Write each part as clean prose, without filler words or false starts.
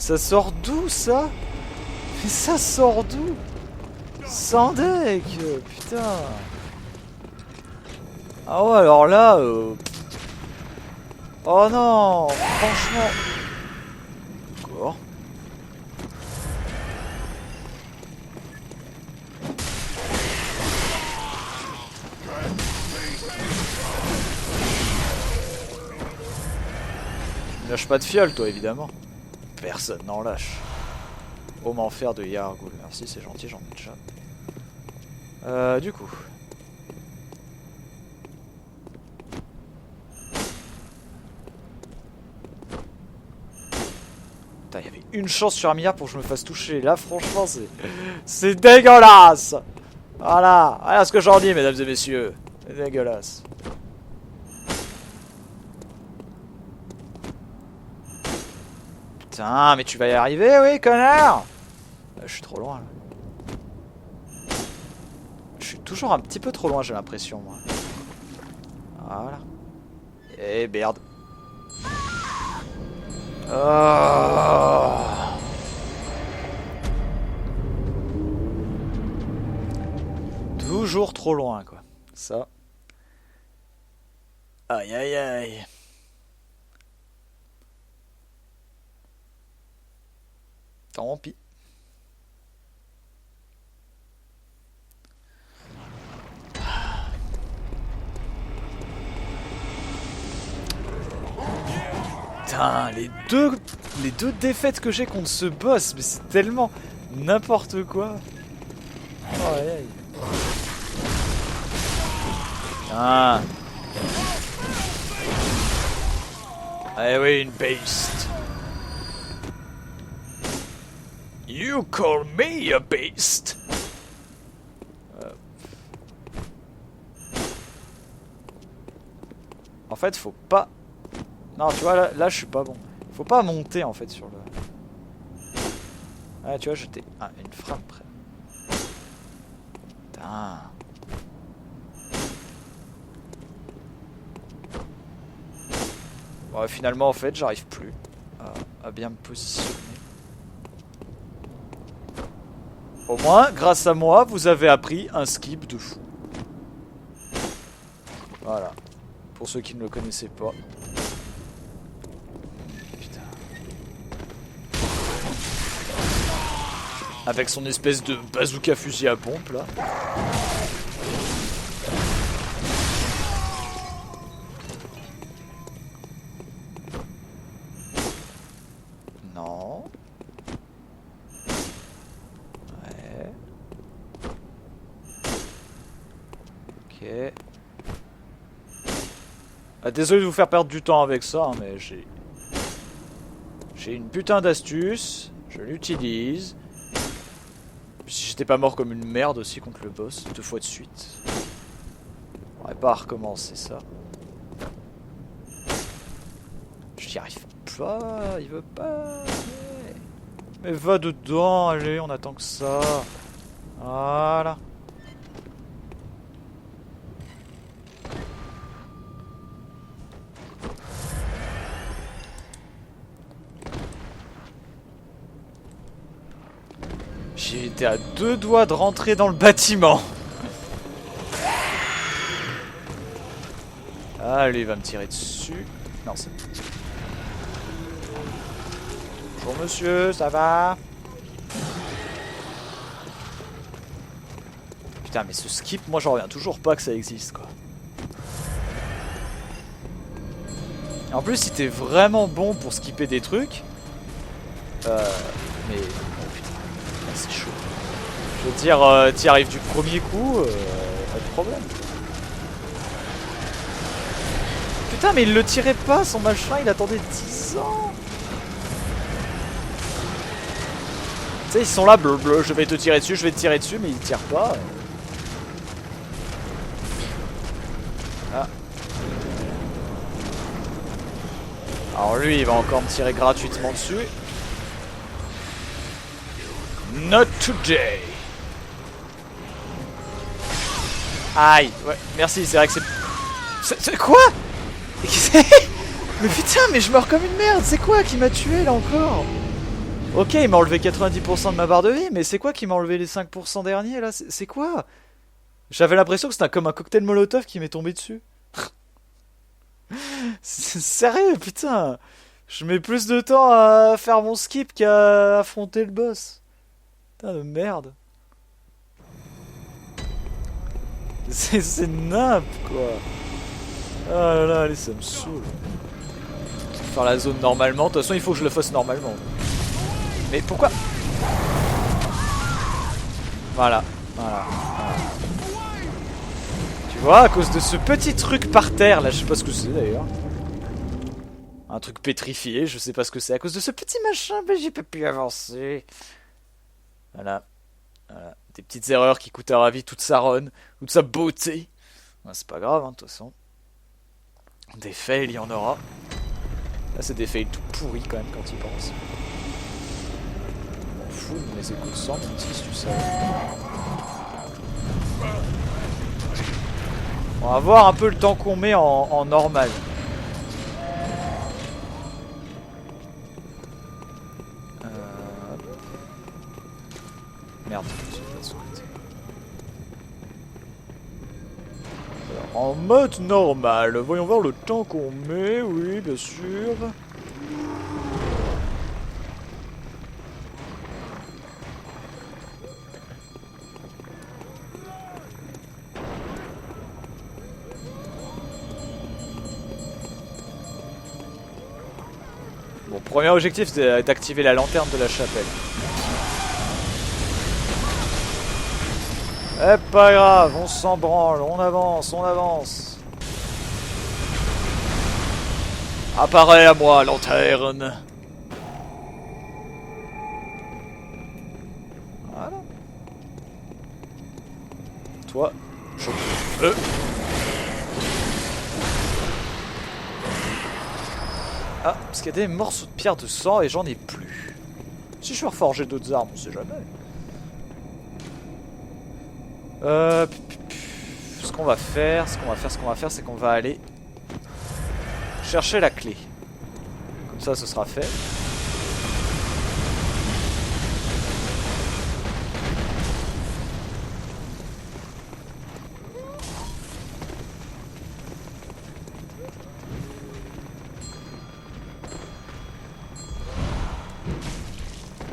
Ça sort d'où ça? Mais ça sort d'où? Sans deck, putain. Ah ouais, alors là... Oh non, franchement... D'accord. Lâche pas de fiole, toi, évidemment. Personne n'en lâche. Homme enfer de Yargul. Merci, c'est gentil, j'en ai déjà. Du coup... Putain, il y avait une chance sur un milliard pour que je me fasse toucher. Là, franchement, c'est dégueulasse. Voilà. Voilà ce que j'en dis, mesdames et messieurs. C'est dégueulasse. Putain, mais tu vas y arriver, oui, connard. Je suis trop loin, là. Je suis toujours un petit peu trop loin, j'ai l'impression, moi. Voilà. Et merde. Oh. Toujours trop loin, quoi. Ça. Aïe, aïe, aïe. Tant pis. Putain, les deux défaites que j'ai contre ce boss, mais c'est tellement n'importe quoi. Oh, aïe, aïe. Ah. Eh oui, une beast. You call me a beast. En fait, faut pas... Non, tu vois, là je suis pas bon. Faut pas monter, en fait, sur le... Ah, tu vois, j'étais... Ah, une frappe près. Putain. Bon, finalement, en fait, j'arrive plus à bien me positionner. Au moins, grâce à moi, vous avez appris un skip de fou. Voilà. Pour ceux qui ne le connaissaient pas. Putain. Avec son espèce de bazooka fusil à pompe, là. Non. Ouais. Ok. Ah, désolé de vous faire perdre du temps avec ça, hein, mais j'ai une putain d'astuce. Je l'utilise. Si j'étais pas mort comme une merde aussi contre le boss 2 fois de suite. On va pas recommencer ça. J'y arrive pas, il veut pas. Mais va dedans, allez, on attend que ça. Voilà. J'ai été à 2 doigts de rentrer dans le bâtiment. Allez, il va me tirer dessus. Non, c'est... Bonjour monsieur, ça va? Putain, mais ce skip, moi j'en reviens toujours pas que ça existe, quoi. En plus, si t'es vraiment bon pour skipper des trucs... mais... Oh putain, c'est chaud. Je veux dire, t'y arrives du premier coup, pas de problème. Putain, mais il le tirait pas, son machin, il attendait 10 ans. Tu sais, ils sont là, bleu, je vais te tirer dessus, mais ils tirent pas. Ah. Alors lui, il va encore me tirer gratuitement dessus. Not today. Aïe, ouais, merci, c'est vrai que c'est... C'est quoi? Mais putain, mais je meurs comme une merde, c'est quoi qui m'a tué là encore? Ok, il m'a enlevé 90% de ma barre de vie, mais c'est quoi qui m'a enlevé les 5% derniers là? C'est quoi? J'avais l'impression que c'était comme un cocktail Molotov qui m'est tombé dessus. C'est sérieux, putain. Je mets plus de temps à faire mon skip qu'à affronter le boss. Putain de merde. C'est nimp quoi. Ah là là, allez, ça me saoule. Faire la zone normalement, de toute façon il faut que je le fasse normalement. Mais pourquoi? Voilà, voilà. Tu vois, à cause de ce petit truc par terre, là, je sais pas ce que c'est d'ailleurs. Un truc pétrifié, je sais pas ce que c'est. À cause de ce petit machin, ben j'ai pas pu avancer. Voilà. Voilà. Des petites erreurs qui coûtent à ravi toute sa run, toute sa beauté. Ben, c'est pas grave, hein, de toute façon. Des fails, il y en aura. Là, c'est des fails tout pourris quand même quand il pense. Je m'en fous de mes échos de sang, même si tu sais. On va voir un peu le temps qu'on met en normal. Merde, je suis de ce côté. Alors, en mode normal, voyons voir le temps qu'on met, oui, bien sûr. Bon, premier objectif, c'est d'activer la lanterne de la chapelle. Eh, pas grave, on s'en branle, on avance, on avance. Apparaît à moi, lanterne. Voilà. Toi, je peux. Ah, parce qu'il y a des morceaux de pierre de sang et j'en ai plus. Si je veux reforger d'autres armes, on sait jamais. Ce qu'on va faire, c'est qu'on va aller chercher la clé. Comme ça, ce sera fait.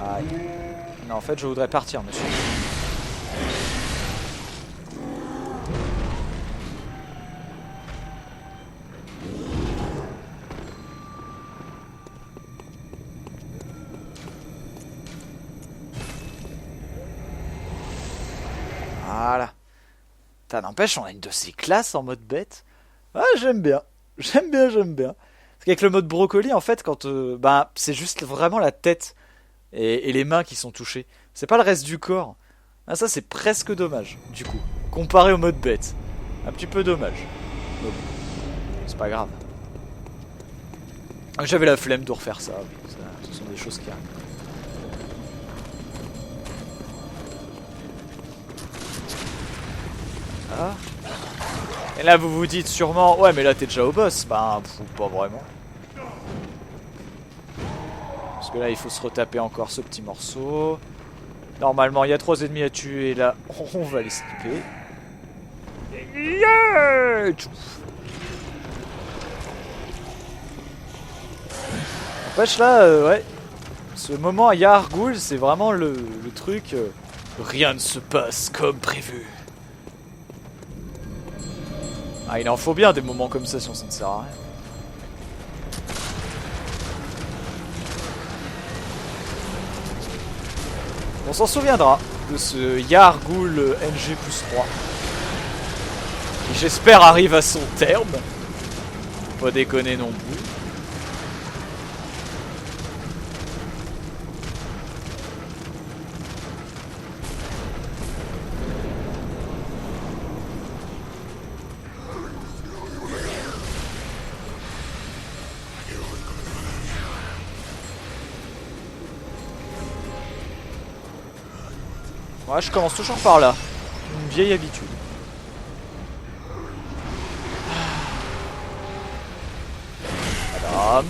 Aïe. Non, en fait, je voudrais partir, monsieur. Voilà. Putain, n'empêche, on a une de ces classes en mode bête. Ah, j'aime bien. J'aime bien, j'aime bien. Parce qu'avec le mode brocoli, en fait, quand... bah, c'est juste vraiment la tête et les mains qui sont touchées. C'est pas le reste du corps. Ah, ça, c'est presque dommage, du coup. Comparé au mode bête. Un petit peu dommage. Mais bon, c'est pas grave. J'avais la flemme de refaire ça. Ce sont des choses qui arrivent. Ah. Et là vous vous dites sûrement, ouais mais là t'es déjà au boss. Bah pas vraiment. Parce que là il faut se retaper encore ce petit morceau. Normalement il y a 3 ennemis à tuer là. On va les skipper. Yeah. N'empêche là, ouais. Ce moment à Yargul c'est vraiment le truc. Rien ne se passe comme prévu. Ah, il en faut bien des moments comme ça, sinon ça ne sert à rien. On s'en souviendra de ce Yargul NG+3 qui j'espère arrive à son terme. Faut pas déconner non plus. Ouais, je commence toujours par là. Une vieille habitude. Madame.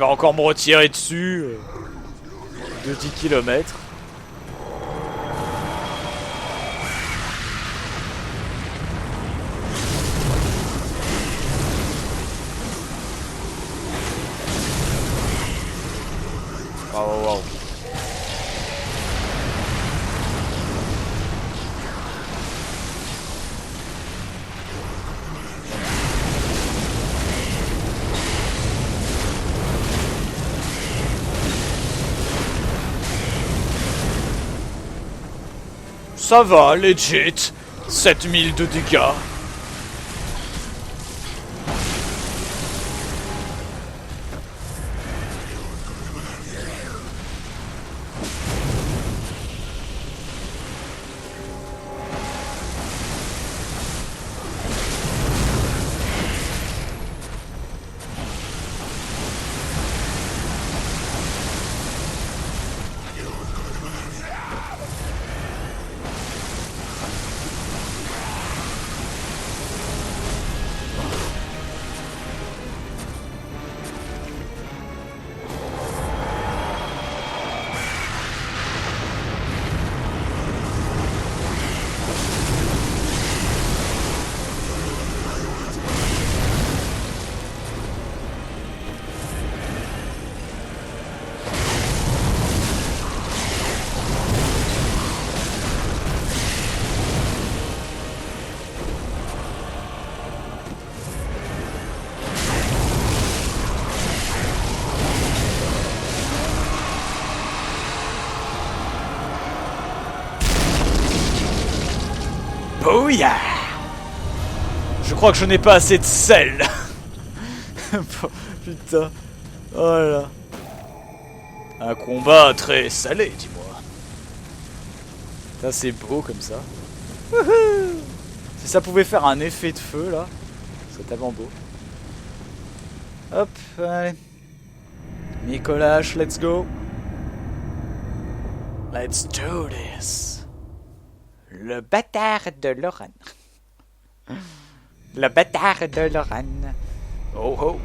va encore me retirer dessus de 10 km. Waouh, waouh. Ça va, legit. 7000 de dégâts. Oh yeah! Je crois que je n'ai pas assez de sel. Putain. Oh là. Un combat très salé, dis-moi. Ça c'est beau comme ça. Si ça pouvait faire un effet de feu là, c'est tellement beau. Hop, allez. Nicolas, let's go. Let's do this. Le bâtard de Lorraine. Le bâtard de Lorraine. Oh oh.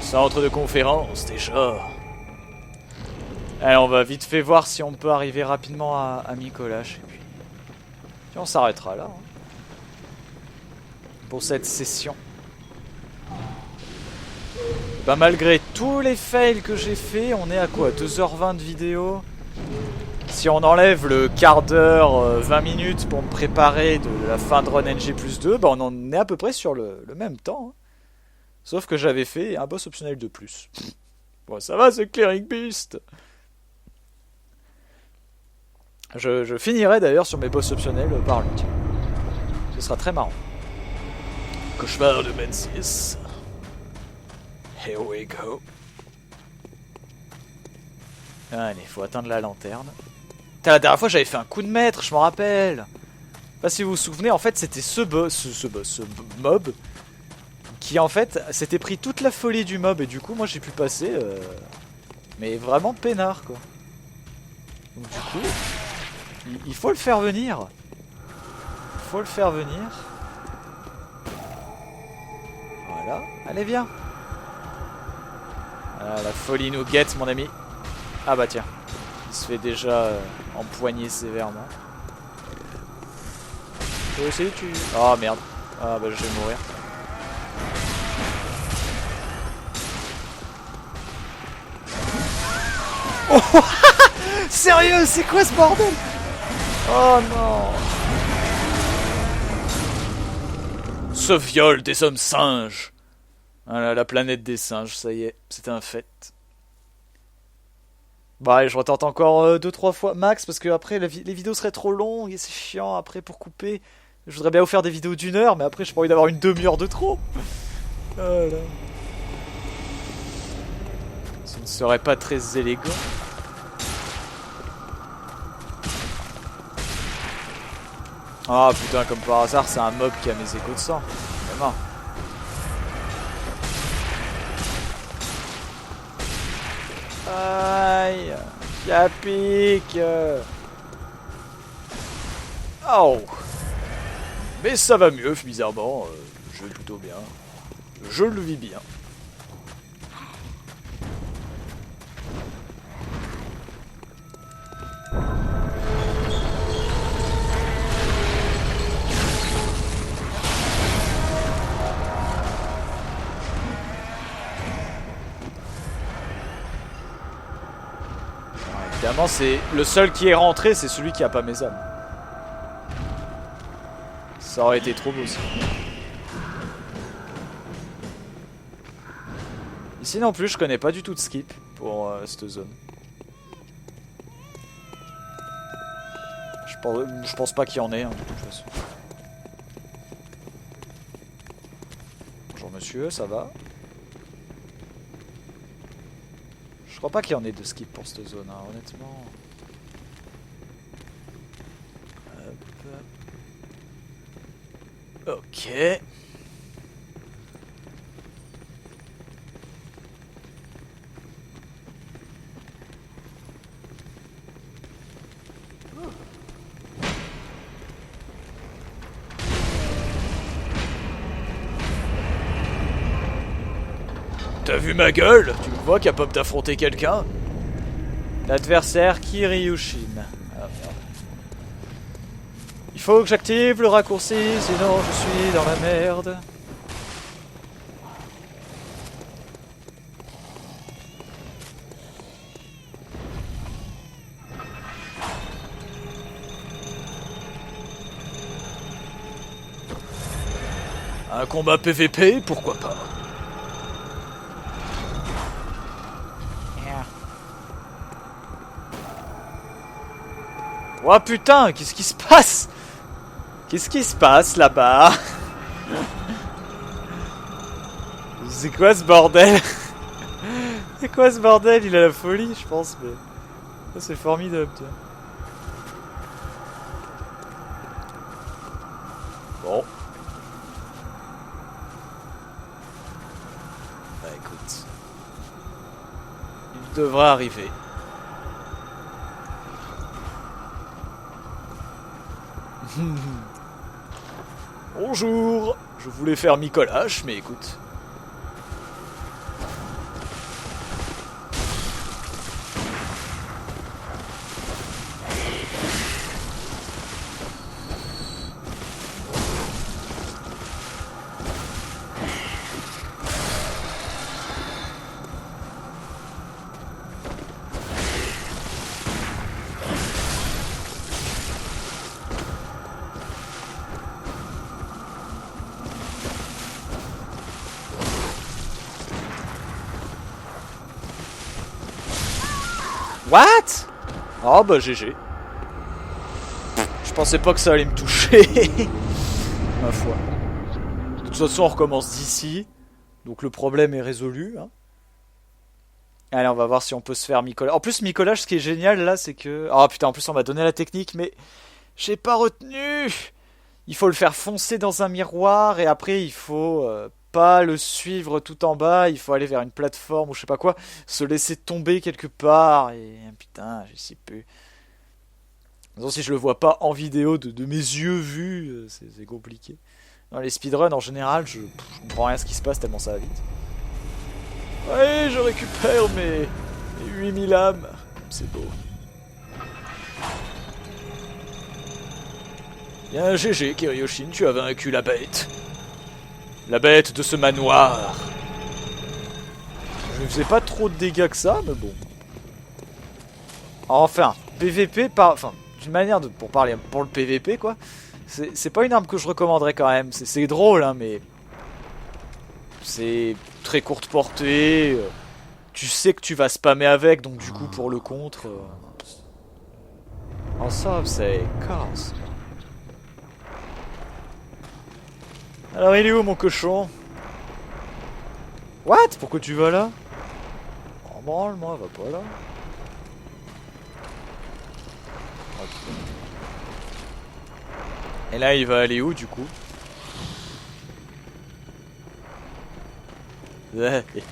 Centre de conférence déjà. Allez, on va vite fait voir si on peut arriver rapidement à Nicolas. Et puis on s'arrêtera là. Hein, pour cette session. Bah malgré tous les fails que j'ai fait, on est à quoi, 2h20 de vidéo. Si on enlève le quart d'heure, 20 minutes pour me préparer de la fin de Run NG+2, bah on en est à peu près sur le même temps. Hein. Sauf que j'avais fait un boss optionnel de plus. Bon, ça va, c'est Cleric Beast. Je finirai d'ailleurs sur mes boss optionnels par lui. Ce sera très marrant. Cauchemar de Mensis. Here we go. Allez, faut atteindre la lanterne. Putain, la dernière fois j'avais fait un coup de maître, je m'en rappelle. Je sais pas si vous vous souvenez, en fait c'était ce mob qui en fait s'était pris toute la folie du mob et du coup moi j'ai pu passer mais vraiment peinard quoi. Donc du coup il faut le faire venir. Il faut le faire venir. Voilà, allez viens. Ah, la folie nous guette mon ami. Ah bah tiens, il se fait déjà empoigner sévèrement. Toi aussi tu... Oh merde. Ah bah je vais mourir. Oh sérieux, c'est quoi ce bordel? Oh non. Ce viol des hommes singes. Voilà, la planète des singes, ça y est, c'est un fait. Bah allez, je retente encore 2-3 fois max parce que après les vidéos seraient trop longues et c'est chiant après pour couper. Je voudrais bien vous faire des vidéos d'1 heure mais après j'ai pas envie d'avoir une demi-heure de trop. Voilà. Ce ne serait pas très élégant. Ah putain, comme par hasard c'est un mob qui a mes échos de sang. Vraiment. Aïe, ça pique. Oh. Mais ça va mieux, bizarrement. Je vais plutôt bien. Je le vis bien. Évidemment, c'est le seul qui est rentré, c'est celui qui a pas mes âmes. Ça aurait été trop beau ça. Ici non plus, je connais pas du tout de skip pour cette zone. Je pense pas qu'il y en ait, hein, de toute façon. Bonjour monsieur, ça va? Je crois pas qu'il y en ait de skip pour cette zone, hein, honnêtement. Hop. Ok. T'as vu ma gueule? Tu me vois capable d'affronter quelqu'un? L'adversaire Kiryushin. Ah merde. Il faut que j'active le raccourci, sinon je suis dans la merde. Un combat PVP, pourquoi pas? Oh putain, qu'est-ce qui se passe? Qu'est-ce qui se passe là-bas? C'est quoi ce bordel? C'est quoi ce bordel? Il a la folie, je pense, mais... c'est formidable, tiens. Bon. Bah écoute. Il devra arriver. Bonjour. Je voulais faire mi-collage, mais écoute. What? Oh bah GG. Je pensais pas que ça allait me toucher. Ma foi. De toute façon on recommence d'ici. Donc le problème est résolu. Hein. Allez, on va voir si on peut se faire mi-collage. En plus mi-collage, ce qui est génial là, c'est que... Oh putain, en plus on m'a donné la technique, mais... J'ai pas retenu. Il faut le faire foncer dans un miroir et après il faut... pas le suivre tout en bas, il faut aller vers une plateforme ou je sais pas quoi, se laisser tomber quelque part et putain, je sais plus. Donc si je le vois pas en vidéo de mes yeux vus, c'est compliqué. Dans les speedruns en général, je comprends rien à ce qui se passe tellement ça va vite. Ouais, je récupère mes 8000 âmes, c'est beau. Bien GG Kiryushin, tu as vaincu la bête. La bête de ce manoir. Je ne faisais pas trop de dégâts que ça, mais bon. Enfin, PVP, enfin, d'une manière pour parler pour le PVP, quoi. C'est pas une arme que je recommanderais quand même. C'est drôle, hein, mais... C'est très courte portée. Tu sais que tu vas spammer avec, donc du coup, pour le contre... En somme, c'est casse. Alors il est où mon cochon? What? Pourquoi tu vas là? En branle, moi, va pas là. Okay. Et là il va aller où du coup?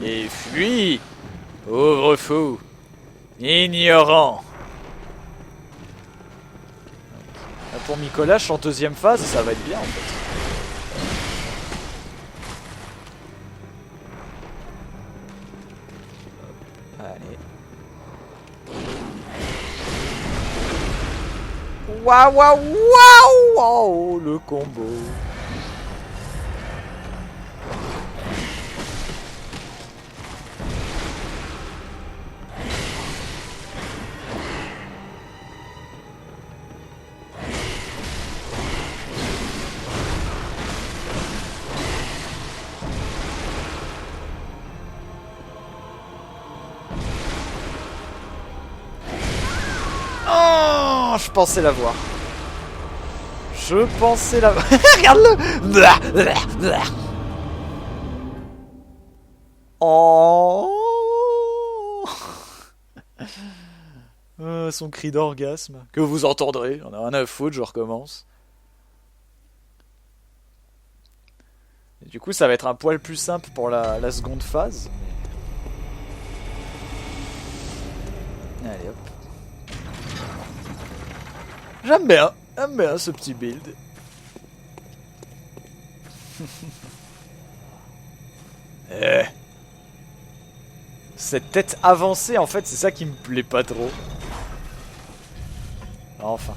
Et fuis! Pauvre fou! Ignorant! Okay. Pour mi-collage en deuxième phase, ça va être bien en fait. Waouh, waouh, waouh, oh, le combo. Je pensais l'avoir. Je pensais l'avoir. Regarde-le. Oh. Son cri d'orgasme. Que vous entendrez. On a rien à foutre, je recommence. Et du coup, ça va être un poil plus simple pour la seconde phase. Mais... Allez hop. J'aime bien ce petit build. Cette tête avancée, en fait, c'est ça qui me plaît pas trop. Enfin.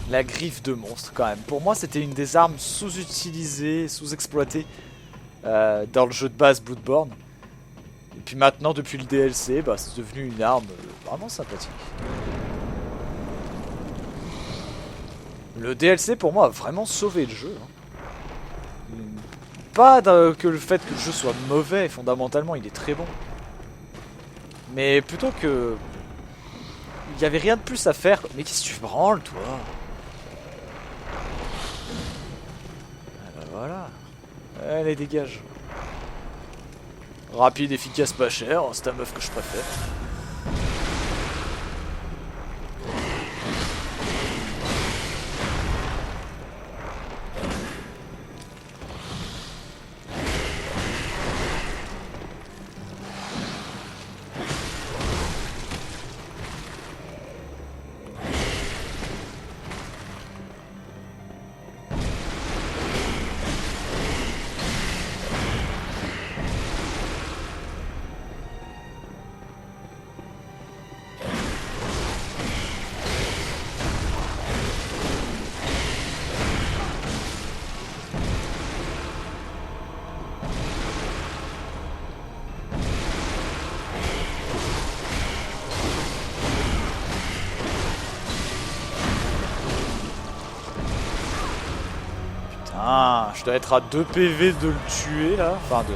La griffe de monstre, quand même. Pour moi, c'était une des armes sous-utilisées, sous-exploitées dans le jeu de base Bloodborne. Et puis maintenant, depuis le DLC, bah, c'est devenu une arme vraiment sympathique. Le DLC, pour moi, a vraiment sauvé le jeu. Hein. Pas que le fait que le jeu soit mauvais, fondamentalement, il est très bon. Mais plutôt que... Il n'y avait rien de plus à faire. Mais qu'est-ce que tu branles, toi? Voilà. Allez, dégage. Rapide, efficace, pas cher. C'est ta meuf que je préfère. Ah, je dois être à 2 PV de le tuer là. Enfin de...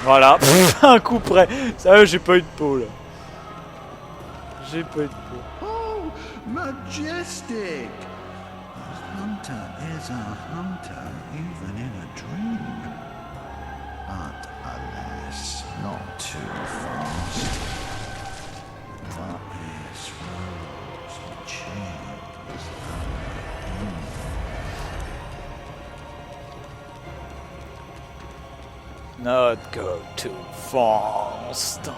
Voilà, un coup près. Ça, j'ai pas eu de peau là. J'ai pas eu de peau. Oh, majestic! A hunter is a hunter even in a dream. But alas, not too fast. This world changes. Not go too fast.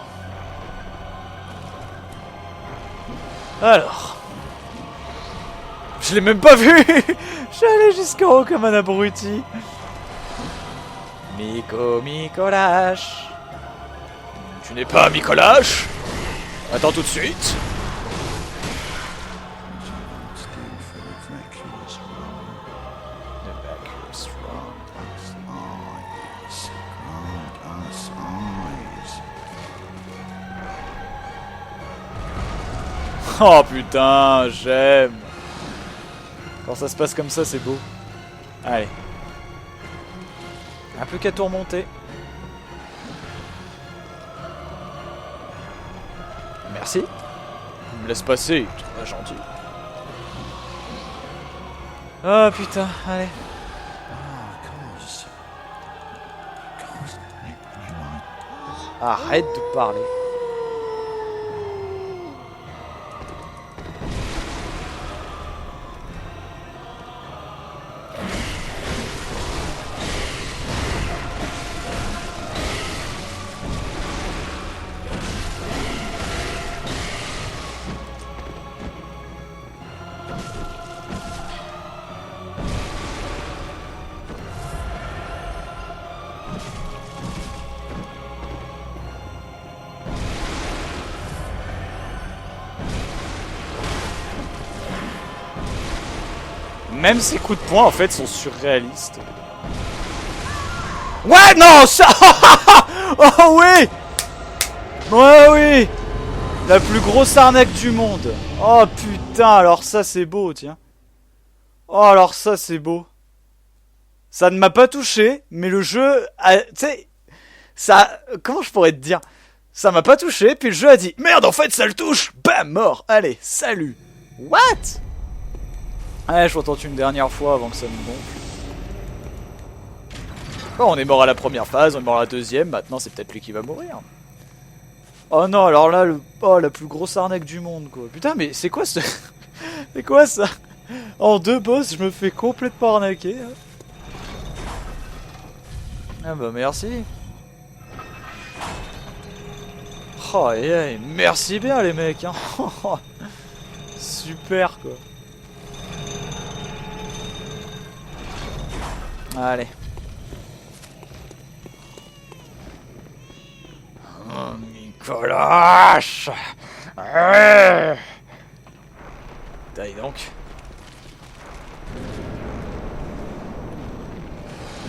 Alors. Je l'ai même pas vu. Je suis allé jusqu'en haut comme un abruti. Micolash. Tu n'es pas Micolash? Attends tout de suite. Oh putain, j'aime. Quand ça se passe comme ça, c'est beau. Allez. Un peu qu'à tout remonter. Merci. Tu me laisses passer, tu es gentil. Oh putain, allez. Arrête de parler. Même ses coups de poing en fait sont surréalistes. Ouais non ça. Oh oui. Ouais oui. La plus grosse arnaque du monde. Oh putain, alors ça c'est beau, tiens. Oh, alors ça c'est beau. Ça ne m'a pas touché, mais le jeu... Tu sais, ça... Comment je pourrais te dire? Ça m'a pas touché, puis le jeu a dit merde, en fait ça le touche. Bam, mort. Allez, salut. What? Ouais, je retente une dernière fois avant que ça me gonfle. Bon, on est mort à la première phase, on est mort à la deuxième, maintenant c'est peut-être lui qui va mourir. Oh non, alors là, la plus grosse arnaque du monde, quoi. Putain, mais c'est quoi ce... c'est quoi ça? En 2 boss, je me fais complètement arnaquer. Hein. Ah bah merci. Oh, yeah, merci bien les mecs. Hein. Super, quoi. Allez. Oh, Nicolas. Taille donc.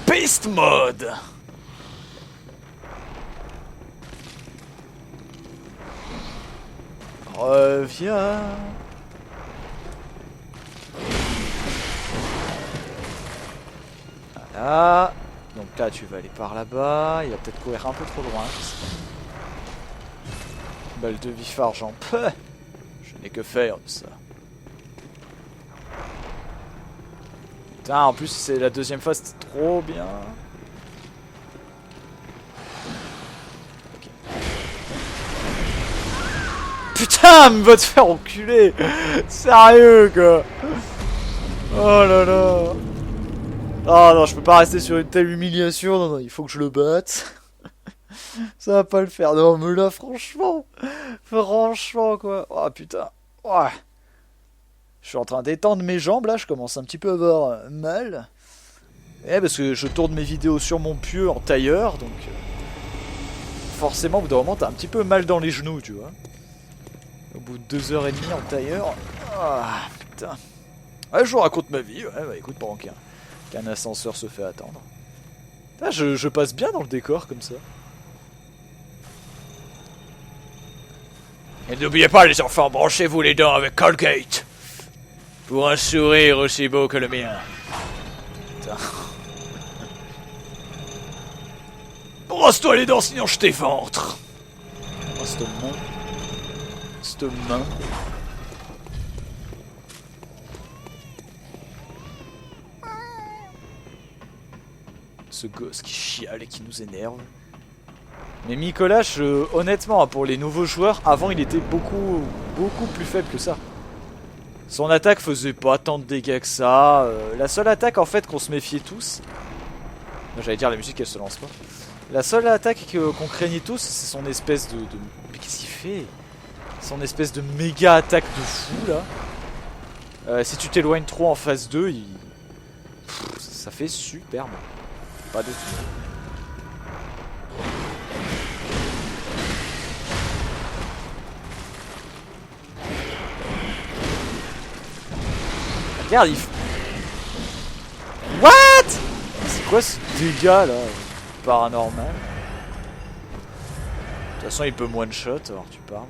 Beast Mode. Reviens. Voilà. Donc là tu vas aller par là-bas. Il va peut-être courir un peu trop loin. Balle de vif argent. Je n'ai que faire de ça. Putain, en plus c'est la deuxième phase, c'était trop bien. Okay. Putain, me va te faire enculer. Sérieux quoi. Oh là là. Oh non, je peux pas rester sur une telle humiliation. Non, non, il faut que je le batte. Ça va pas le faire. Non, mais là, franchement. Franchement, quoi. Oh putain. Oh. Je suis en train d'étendre mes jambes, là. Je commence un petit peu à avoir mal. Eh, parce que je tourne mes vidéos sur mon pieu en tailleur. Donc, forcément, au bout d'un moment, t'as un petit peu mal dans les genoux, tu vois. Au bout de 2h30 en tailleur. Ah, putain. Ouais, je vous raconte ma vie. Ouais, bah écoute, pendant qu'un ascenseur se fait attendre. Ah, je passe bien dans le décor comme ça. Et n'oubliez pas les enfants, branchez-vous les dents avec Colgate. Pour un sourire aussi beau que le mien. Putain. Brosse-toi les dents sinon je t'éventre. Oh, cette main. Cette main. Ce gosse qui chiale et qui nous énerve. Mais Nicolas, honnêtement, pour les nouveaux joueurs, avant il était beaucoup plus faible que ça. Son attaque faisait pas tant de dégâts que ça. La seule attaque en fait qu'on se méfiait tous. J'allais dire la musique elle se lance pas. La seule attaque qu'on craignait tous, c'est son espèce de... Mais qu'est-ce qu'il fait? Son espèce de méga attaque de fou là. Si tu t'éloignes trop en phase 2, ça fait super mal. Pas de tout. Regarde, il... What? C'est quoi ce dégât là? Paranormal. De toute façon, il peut me one shot, alors tu parles.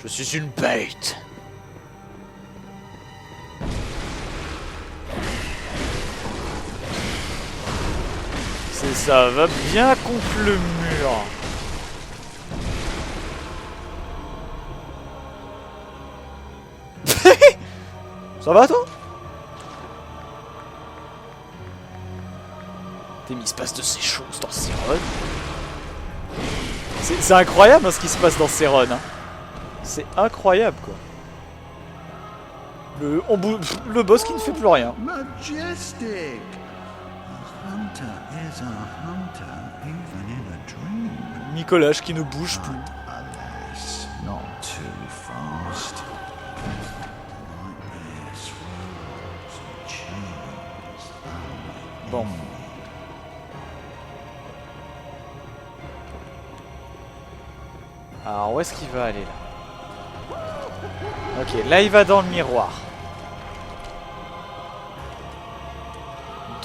Je suis une bête. C'est ça, va bien contre le mur. Ça va toi? Mais il se passe de ces choses dans ces runs. C'est incroyable hein, ce qui se passe dans ces runs. Hein. C'est incroyable quoi. Le boss qui ne fait plus rien. Majestic! A hunter is a hunter, even in a dream. Nicolas qui ne bouge plus. Alas, not too fast. Nightmares, worlds, and chains. Bon. Alors où est-ce qu'il va aller là? Ok, là il va dans le miroir.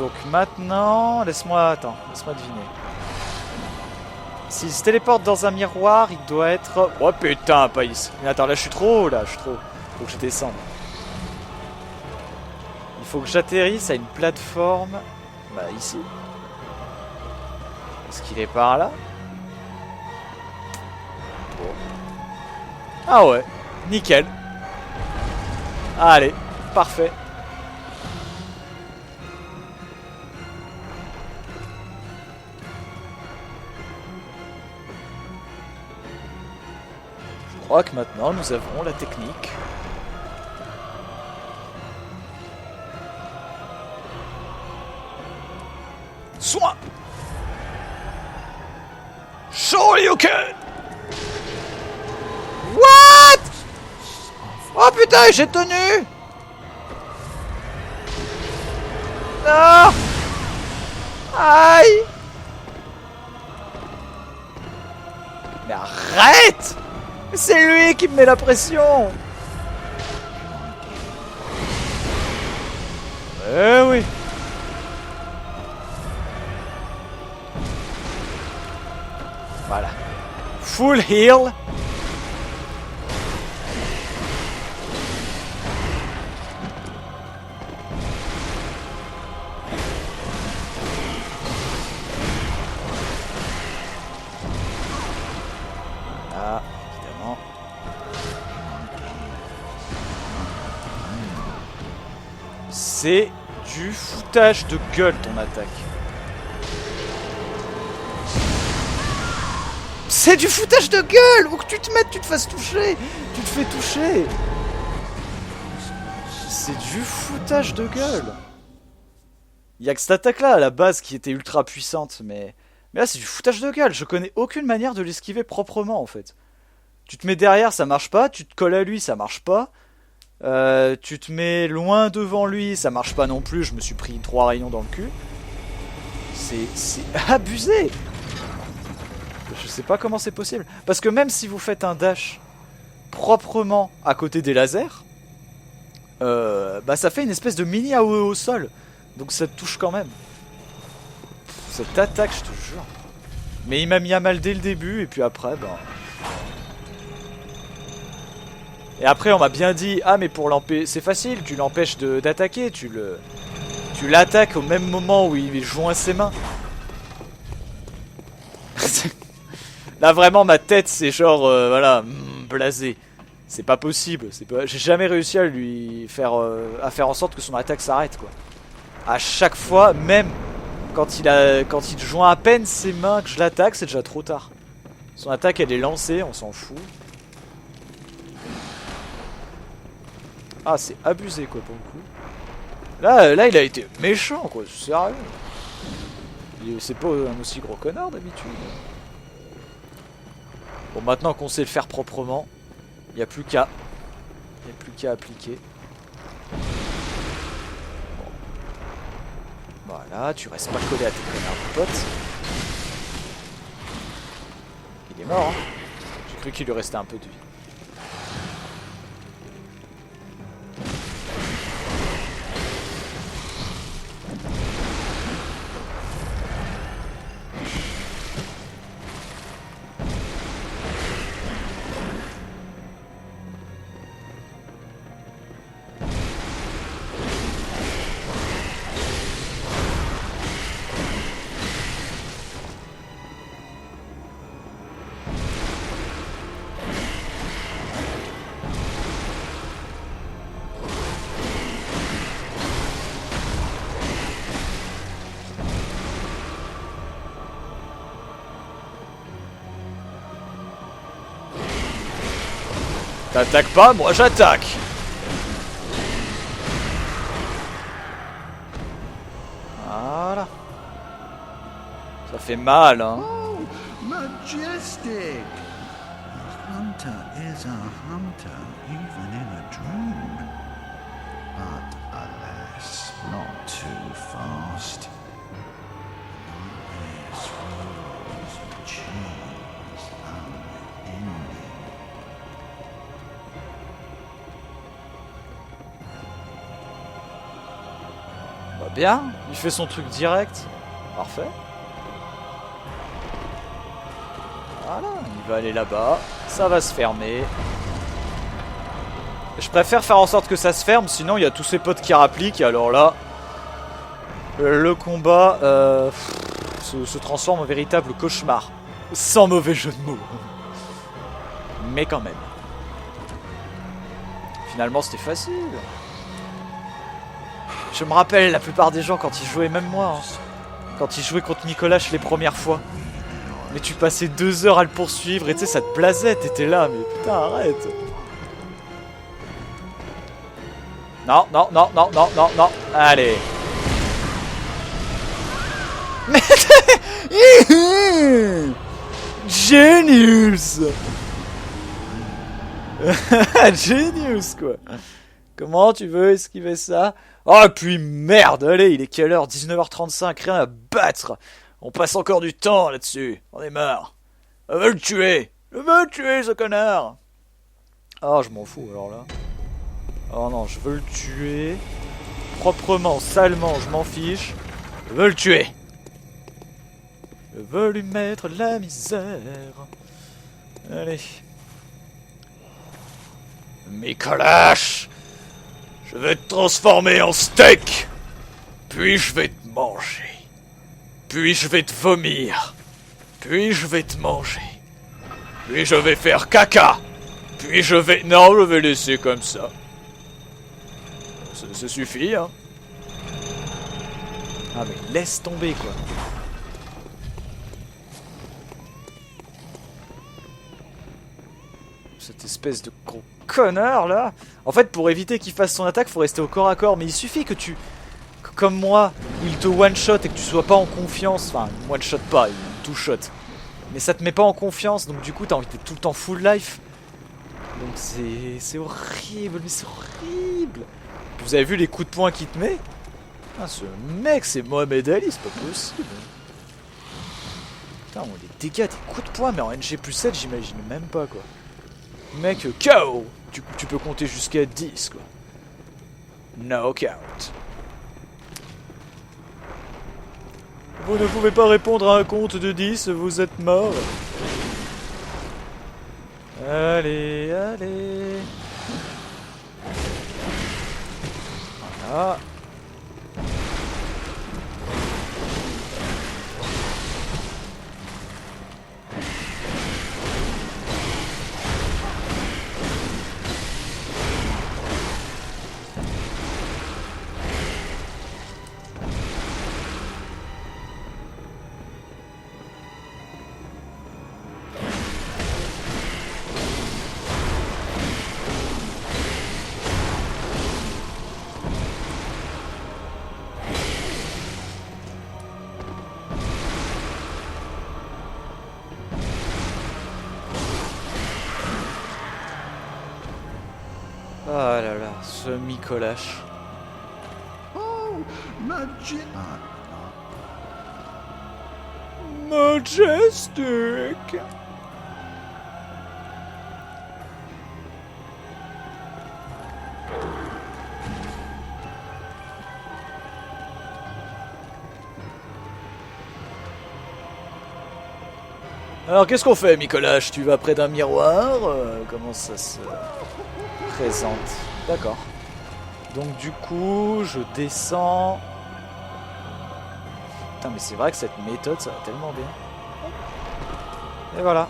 Donc maintenant, laisse-moi deviner. S'il se téléporte dans un miroir, il doit être... Oh putain, pas ici. Mais attends, là je suis trop haut, là, je suis trop haut. Faut que je descende. Il faut que j'atterrisse à une plateforme... Bah ici. Est-ce qu'il est par là? Bon. Ah ouais, nickel. Allez, parfait. Je crois que maintenant nous avons la technique. Soin. Shoryuken. What? Oh putain, j'ai tenu. Non. Aïe. Mais arrête. C'est lui qui me met la pression. Eh oui. Voilà. Full heal. Ah, évidemment. C'est du foutage de gueule ton attaque. C'est du foutage de gueule! Où que tu te mettes, tu te fasses toucher! Tu te fais toucher! C'est du foutage de gueule! Il y a que cette attaque-là, à la base, qui était ultra puissante, mais là, c'est du foutage de gueule. Je connais aucune manière de l'esquiver proprement, en fait. Tu te mets derrière, ça marche pas. Tu te colles à lui, ça marche pas. Tu te mets loin devant lui, ça marche pas non plus. Je me suis pris 3 rayons dans le cul. C'est abusé! Je sais pas comment c'est possible. Parce que même si vous faites un dash proprement à côté des lasers, bah ça fait une espèce de mini AOE au sol. Donc ça te touche quand même. Cette attaque, je te jure. Mais il m'a mis à mal dès le début et puis après, bah... Et après on m'a bien dit, ah mais pour l'empêcher, c'est facile, tu l'empêches d'attaquer, tu l'attaques au même moment où il joint ses mains. Là vraiment ma tête c'est genre voilà blasé. C'est pas possible. J'ai jamais réussi à lui faire faire en sorte que son attaque s'arrête quoi. À chaque fois, même quand il joint à peine ses mains que je l'attaque, c'est déjà trop tard. Son attaque elle est lancée, on s'en fout. Ah c'est abusé quoi pour le coup. Là il a été méchant quoi, sérieux. C'est pas un aussi gros connard d'habitude. Bon, maintenant qu'on sait le faire proprement, il n'y a plus qu'à appliquer. Bon. Voilà, tu restes pas collé à tes connards de potes. Il est mort, hein. J'ai cru qu'il lui restait un peu de vie. T'attaques pas, moi j'attaque. Voilà. Ça fait mal, hein. Oh, majestic! A hunter is a hunter, even in a dream. But alas, not too fast. There's rolls of cheese unending. Bien, il fait son truc direct. Parfait. Voilà, il va aller là-bas. Ça va se fermer. Je préfère faire en sorte que ça se ferme, sinon il y a tous ses potes qui rappliquent. Alors là, le combat se transforme en véritable cauchemar. Sans mauvais jeu de mots. Mais quand même. Finalement, c'était facile. Je me rappelle, la plupart des gens, quand ils jouaient, même moi, hein, quand ils jouaient contre Nicolas les premières fois, mais tu passais 2 heures à le poursuivre et tu sais, ça te blasait, t'étais là, mais putain, arrête. Non, non, non, non, non, non, non, allez. Mais Genius. Genius, quoi. Comment tu veux esquiver ça? Oh, puis merde, allez, il est quelle heure? 19h35, rien à battre. On passe encore du temps là-dessus. On est marre. Je veux le tuer. Je veux le tuer, ce connard. Oh, je m'en fous, alors là. Oh non, je veux le tuer. Proprement, salement, je m'en fiche. Je veux le tuer. Je veux lui mettre la misère. Allez. Mikolash! Je vais te transformer en steak. Puis je vais te manger. Puis je vais te vomir. Puis je vais te manger. Puis je vais faire caca. Puis je vais... Non, je vais laisser comme ça. Ça suffit, hein. Ah mais laisse tomber, quoi. Cette espèce de gros connard, là. En fait, pour éviter qu'il fasse son attaque, faut rester au corps à corps. Mais il suffit que tu... Comme moi, il te one-shot et que tu sois pas en confiance. Enfin, one-shot pas, il two-shot. Mais ça te met pas en confiance, donc du coup, t'as envie d'être tout le temps full life. Donc c'est horrible, mais c'est horrible. Vous avez vu les coups de poing qu'il te met? Ah, ce mec, c'est Mohamed Ali, c'est pas possible. Putain, on les dégâts des coups de poing, mais en NG+7, j'imagine même pas, quoi. Mec, KO. Tu peux compter jusqu'à 10, quoi. Knockout. Vous ne pouvez pas répondre à un compte de 10, vous êtes mort. Allez, allez. Voilà. Ah là là, ce Mikolash. Oh, Majestic. Majestic. Alors qu'est-ce qu'on fait, Mikolash? Tu vas près d'un miroir? Comment ça se présente? D'accord. Donc du coup, je descends. Putain, mais c'est vrai que cette méthode, ça va tellement bien. Et voilà.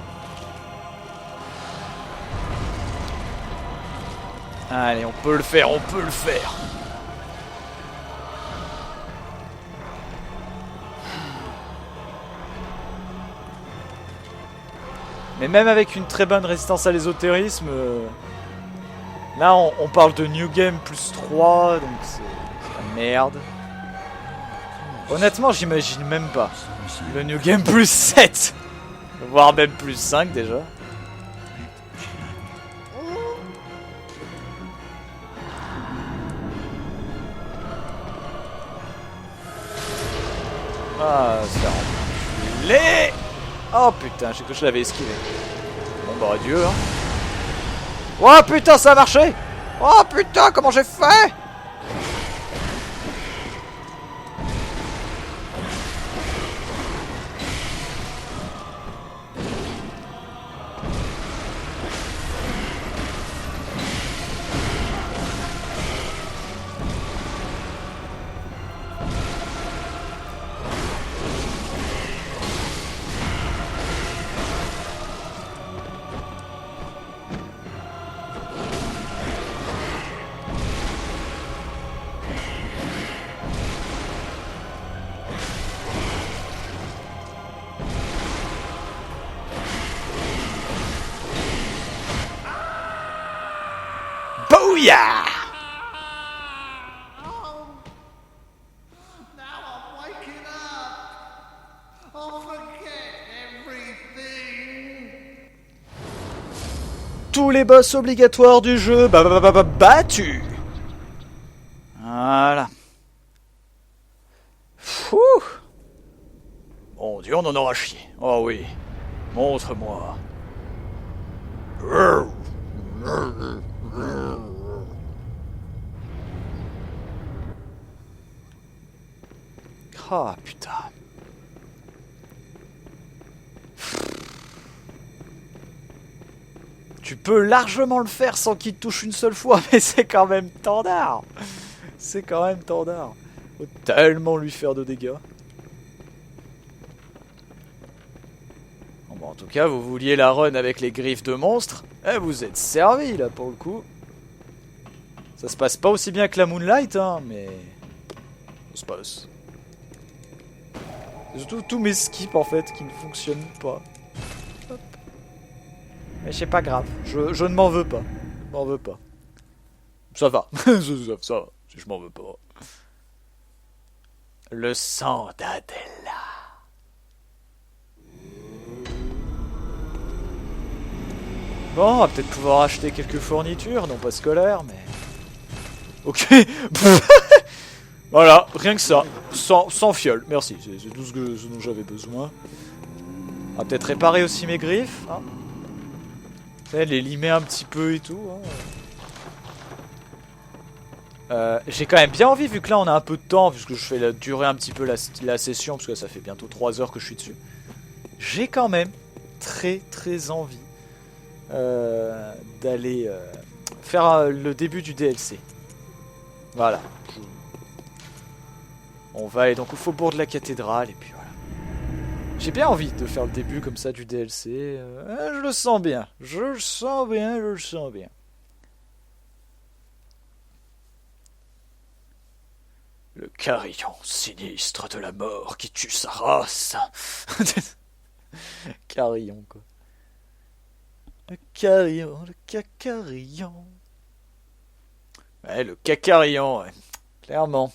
Allez, on peut le faire, on peut le faire. Mais même avec une très bonne résistance à l'ésotérisme, là on parle de New Game plus 3, donc c'est la merde. Honnêtement, j'imagine même pas le New Game plus 7, voire même plus 5 déjà. Ah, c'est enculé. Oh putain, j'ai cru que je l'avais esquivé. Bon bah adieu, hein. Oh putain, ça a marché. Oh putain, comment j'ai fait? tous les boss obligatoires du jeu battus. Voilà. Fouh. Mon Dieu, on en aura chié. Oh oui. Montre-moi. Ah putain. Tu peux largement le faire sans qu'il te touche une seule fois, mais c'est quand même tendard. C'est quand même tendard. Faut tellement lui faire de dégâts. Bon, en tout cas, vous vouliez la run avec les griffes de monstres. Eh, vous êtes servi là pour le coup. Ça se passe pas aussi bien que la Moonlight, hein, mais ça se passe. C'est surtout tous mes skips en fait qui ne fonctionnent pas. Hop. Mais c'est pas grave, je ne m'en veux pas. Je m'en veux pas. Ça va, ça va, je m'en veux pas. Le sang d'Adela. Bon, on va peut-être pouvoir acheter quelques fournitures, non pas scolaires, mais... Ok. Voilà, rien que ça. Sans fiole, merci, c'est tout ce dont j'avais besoin. On va peut-être réparer aussi mes griffes. Hein. Les limer un petit peu et tout. Hein. J'ai quand même bien envie, vu que là on a un peu de temps, puisque je fais durer un petit peu la session, parce que ça fait bientôt 3 heures que je suis dessus. J'ai quand même très envie d'aller faire le début du DLC. Voilà. On va aller donc au faubourg de la cathédrale et puis voilà. J'ai bien envie de faire le début comme ça du DLC. Je le sens bien. Je le sens bien. Le carillon sinistre de la mort qui tue sa race. Carillon quoi. Le carillon, le cacarillon. Ouais, le cacarillon, ouais. Clairement.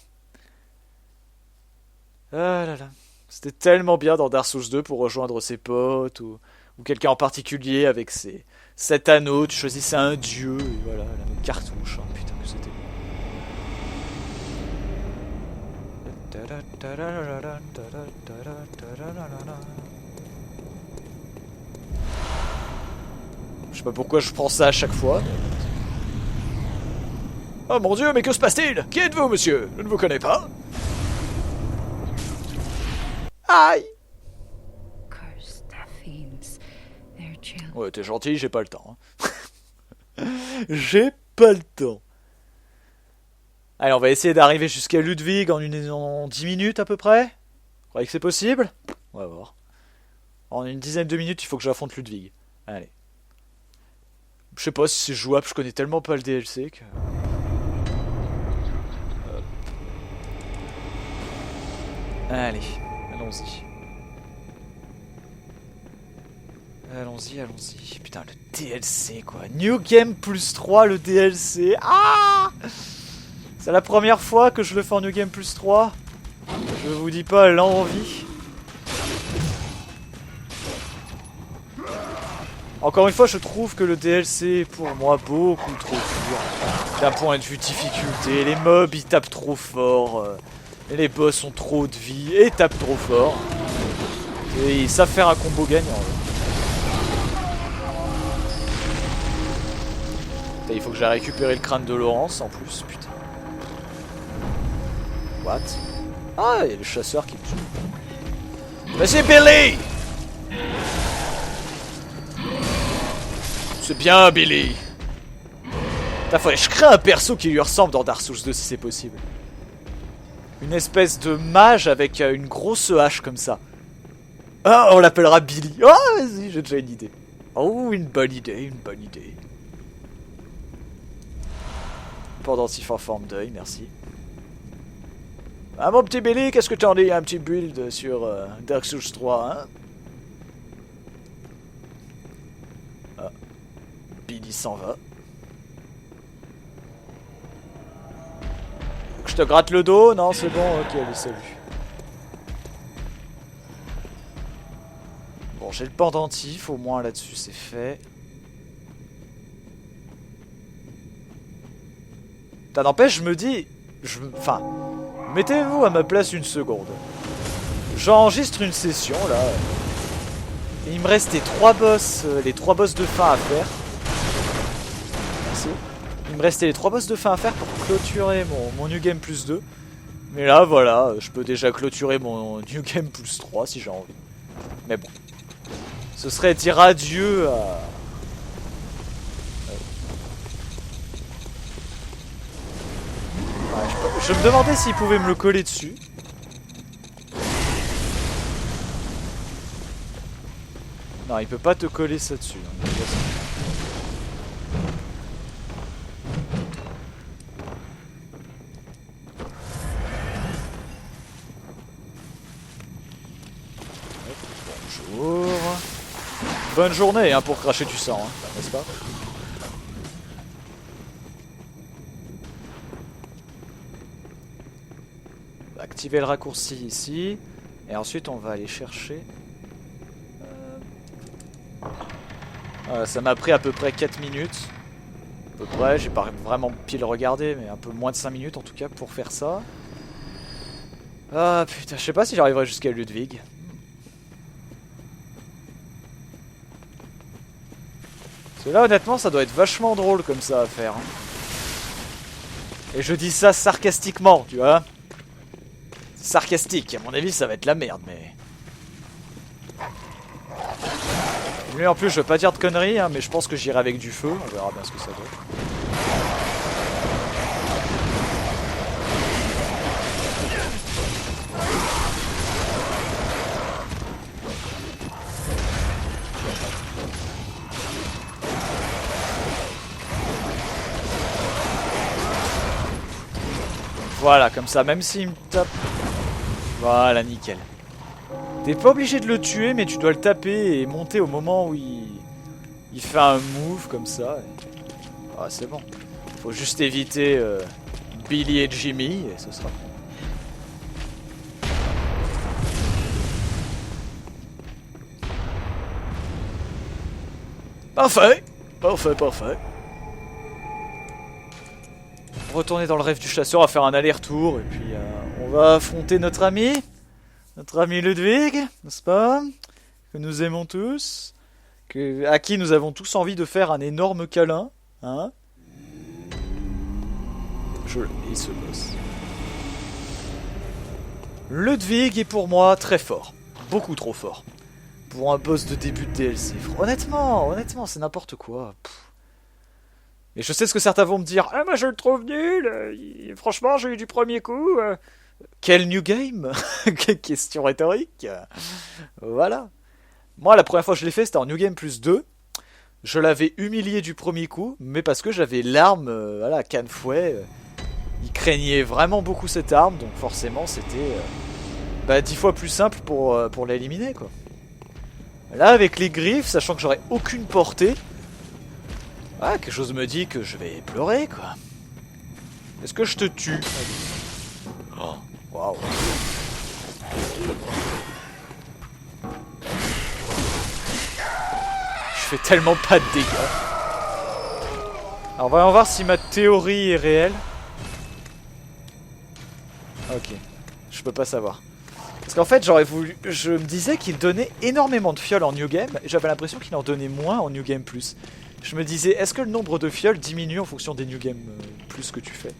Ah là là. C'était tellement bien dans Dark Souls 2 pour rejoindre ses potes ou quelqu'un en particulier avec ses 7 anneaux. Tu choisissais un dieu et voilà, la cartouche. Hein, putain que c'était Je sais pas pourquoi je prends ça à chaque fois. Mais... Oh mon dieu, mais que se passe-t-il? Qui êtes-vous, monsieur? Je ne vous connais pas. Aïe! Ouais, t'es gentil, j'ai pas le temps. Hein. J'ai pas le temps. Allez, on va essayer d'arriver jusqu'à Ludwig en 10 minutes à peu près. Vous croyez que c'est possible? On va voir. En une dizaine de minutes, il faut que j'affronte Ludwig. Allez. Je sais pas si c'est jouable, je connais tellement pas le DLC que... Allez, allons-y. Allons-y. Putain, le DLC quoi. New Game plus 3, le DLC. Ah! C'est la première fois que je le fais en New Game plus 3. Je vous dis pas l'envie. Encore une fois, je trouve que le DLC est pour moi beaucoup trop dur. D'un point de vue difficulté, les mobs ils tapent trop fort. Et les boss ont trop de vie et tapent trop fort. Et ils savent faire un combo gagnant. Putain, il faut que j'aille récupérer le crâne de Laurence en plus, putain. What? Ah, il y a le chasseur qui me tue. Mais c'est Billy! C'est bien Billy! Putain, faudrait que je crée un perso qui lui ressemble dans Dark Souls 2 si c'est possible. Une espèce de mage avec une grosse hache comme ça. Ah, on l'appellera Billy. Oh, vas-y, j'ai déjà une idée. Oh, une bonne idée. Pendentif en forme d'œil, merci. Ah, mon petit Billy, qu'est-ce que t'en dis? Un petit build sur Dark Souls 3, hein? Ah. Billy s'en va. Je te gratte le dos? Non, c'est bon, ok, allez, salut. Bon, j'ai le pendentif, au moins là-dessus, c'est fait. Ça n'empêche, je me dis... Enfin, mettez-vous à ma place une seconde. J'enregistre une session, là. Et il me reste les 3 boss de fin à faire. Merci. Il me restait les 3 boss de fin à faire pour clôturer mon New Game plus 2. Mais là, voilà, je peux déjà clôturer mon New Game plus 3 si j'ai envie. Mais bon. Ce serait dire adieu à... Ouais, je me demandais s'il pouvait me le coller dessus. Non, il peut pas te coller ça dessus. Hein. Bonjour. Bonne journée hein, pour cracher du sang, hein, n'est-ce pas? On va activer le raccourci ici. Et ensuite on va aller chercher... ça m'a pris à peu près 4 minutes. À peu près, j'ai pas vraiment pile regardé, mais un peu moins de 5 minutes en tout cas pour faire ça. Ah putain, je sais pas si j'arriverai jusqu'à Ludwig. Parce que là honnêtement ça doit être vachement drôle comme ça à faire. Et je dis ça sarcastiquement, tu vois. Sarcastique, à mon avis ça va être la merde mais... Lui en plus je veux pas dire de conneries hein, mais je pense que j'irai avec du feu, on verra bien ce que ça donne. Voilà, comme ça, même s'il me tape... Voilà, nickel. T'es pas obligé de le tuer, mais tu dois le taper et monter au moment où il fait un move comme ça. Et... Ah, c'est bon. Faut juste éviter Billy et Jimmy et ce sera bon. Parfait. Parfait, parfait. Retourner dans le rêve du chasseur, à faire un aller-retour et puis on va affronter notre ami Ludwig, n'est-ce pas? Que nous aimons tous, à qui nous avons tous envie de faire un énorme câlin, hein? Je le hais ce boss. Ludwig est pour moi très fort, beaucoup trop fort pour un boss de début de DLC. Honnêtement, c'est n'importe quoi. Pff. Et je sais ce que certains vont me dire. Ah, moi je le trouve nul. Franchement, j'ai eu du premier coup. Quel new game? Quelle question rhétorique. Voilà. Moi, la première fois que je l'ai fait, c'était en New Game plus 2. Je l'avais humilié du premier coup, mais parce que j'avais l'arme, voilà, canne-fouet. Il craignait vraiment beaucoup cette arme, donc forcément, c'était 10 fois plus simple pour l'éliminer, quoi. Là, avec les griffes, sachant que j'aurais aucune portée, ah, quelque chose me dit que je vais pleurer, quoi. Est-ce que je te tue? Oh, waouh. Je fais tellement pas de dégâts. Alors, voyons voir si ma théorie est réelle. Ok. Je peux pas savoir. Parce qu'en fait, je me disais qu'il donnait énormément de fioles en New Game, et j'avais l'impression qu'il en donnait moins en New Game Plus. Je me disais, est-ce que le nombre de fioles diminue en fonction des New Game Plus que tu fais?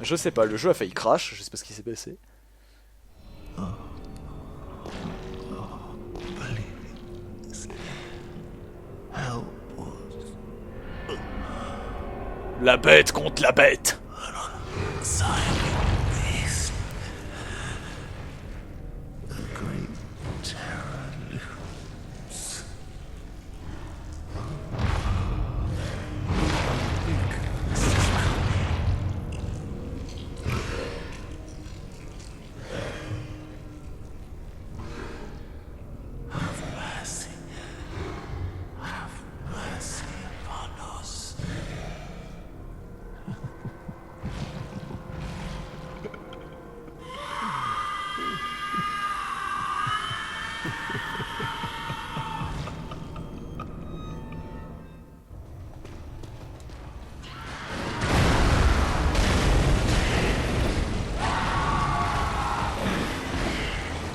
Je sais pas, le jeu a failli crash, je sais pas ce qui s'est passé. La bête contre la bête.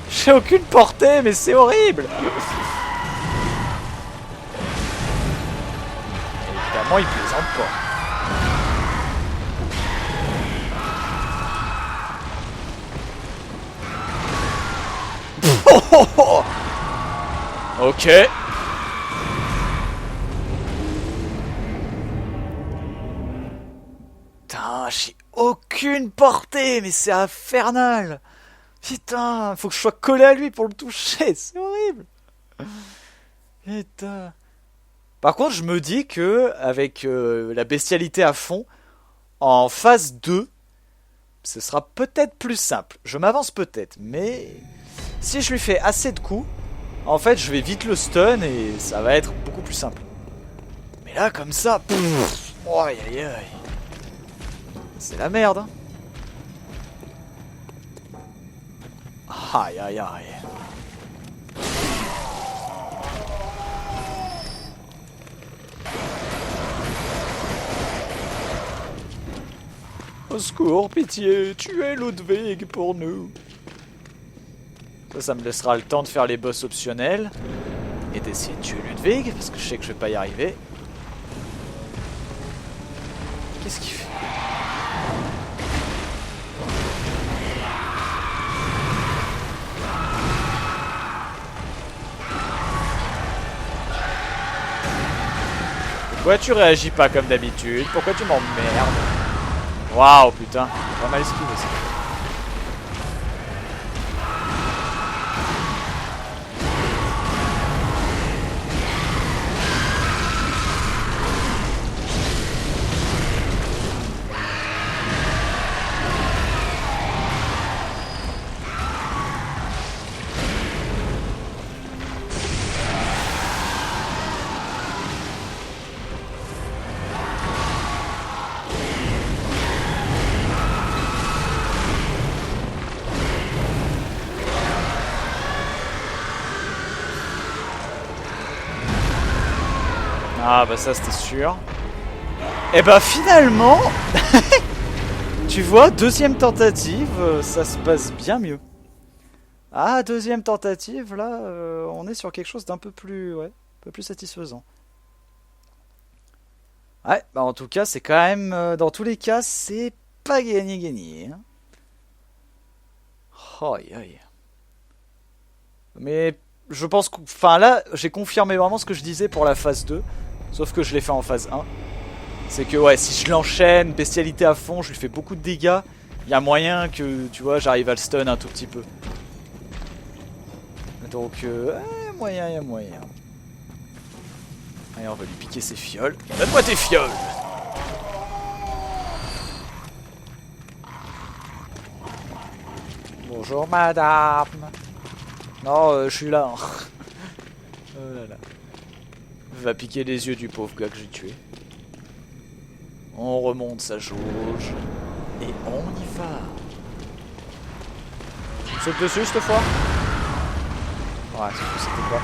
J'ai aucune portée, mais c'est horrible. Évidemment, il plaisante pas. Oh, oh, oh. Ok. Putain, j'ai aucune portée, mais c'est infernal. Putain, faut que je sois collé à lui pour le toucher, c'est horrible. Putain. Par contre, je me dis que avec la bestialité à fond, en phase 2, ce sera peut-être plus simple. Je m'avance peut-être, mais si je lui fais assez de coups, en fait, je vais vite le stun et ça va être beaucoup plus simple. Mais là, comme ça, pff, oh, aïe aïe aïe. C'est la merde. Hein. Aïe aïe aïe. Au secours, pitié, tuez Ludwig pour nous. Ça me laissera le temps de faire les boss optionnels et d'essayer de tuer Ludwig parce que je sais que je vais pas y arriver. Qu'est-ce qu'il fait? Pourquoi tu réagis pas comme d'habitude? Pourquoi tu m'emmerdes? Waouh, putain, pas mal esquivé ça. Ah bah ça c'était sûr. Et bah finalement, tu vois, deuxième tentative, ça se passe bien mieux. Ah, deuxième tentative, là, on est sur quelque chose d'un peu plus, ouais, un peu plus satisfaisant. Ouais, bah en tout cas, c'est quand même, dans tous les cas, c'est pas gagné. Hein. Oh, aïe, aïe. Mais je pense que, enfin là, j'ai confirmé vraiment ce que je disais pour la phase 2. Sauf que je l'ai fait en phase 1. C'est que ouais, si je l'enchaîne, bestialité à fond, je lui fais beaucoup de dégâts. Il y a moyen que, tu vois, j'arrive à le stun un tout petit peu. Donc, il y a moyen. Allez, on va lui piquer ses fioles. Donne-moi tes fioles! Bonjour madame. Non, je suis là. Oh là là. Va piquer les yeux du pauvre gars que j'ai tué. On remonte sa jauge. Et on y va. On saute dessus cette fois? Ouais, c'était pas.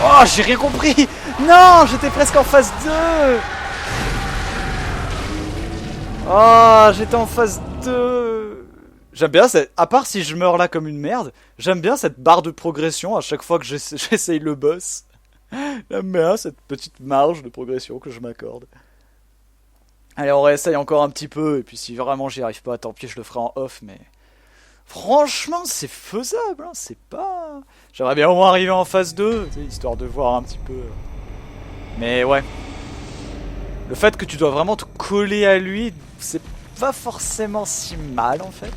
Oh, j'ai rien compris. Non, j'étais presque en phase 2. Oh, j'étais en phase 2. J'aime bien cette... À part si je meurs là comme une merde, j'aime bien cette barre de progression à chaque fois que j'essaye le boss. J'aime bien cette petite marge de progression que je m'accorde. Allez, on réessaye encore un petit peu, et puis si vraiment j'y arrive pas, tant pis, je le ferai en off, mais... Franchement, c'est faisable, hein, c'est pas... J'aimerais bien au moins arriver en phase 2, tu sais, histoire de voir un petit peu... Mais ouais. Le fait que tu dois vraiment te coller à lui, c'est pas forcément si mal, en fait.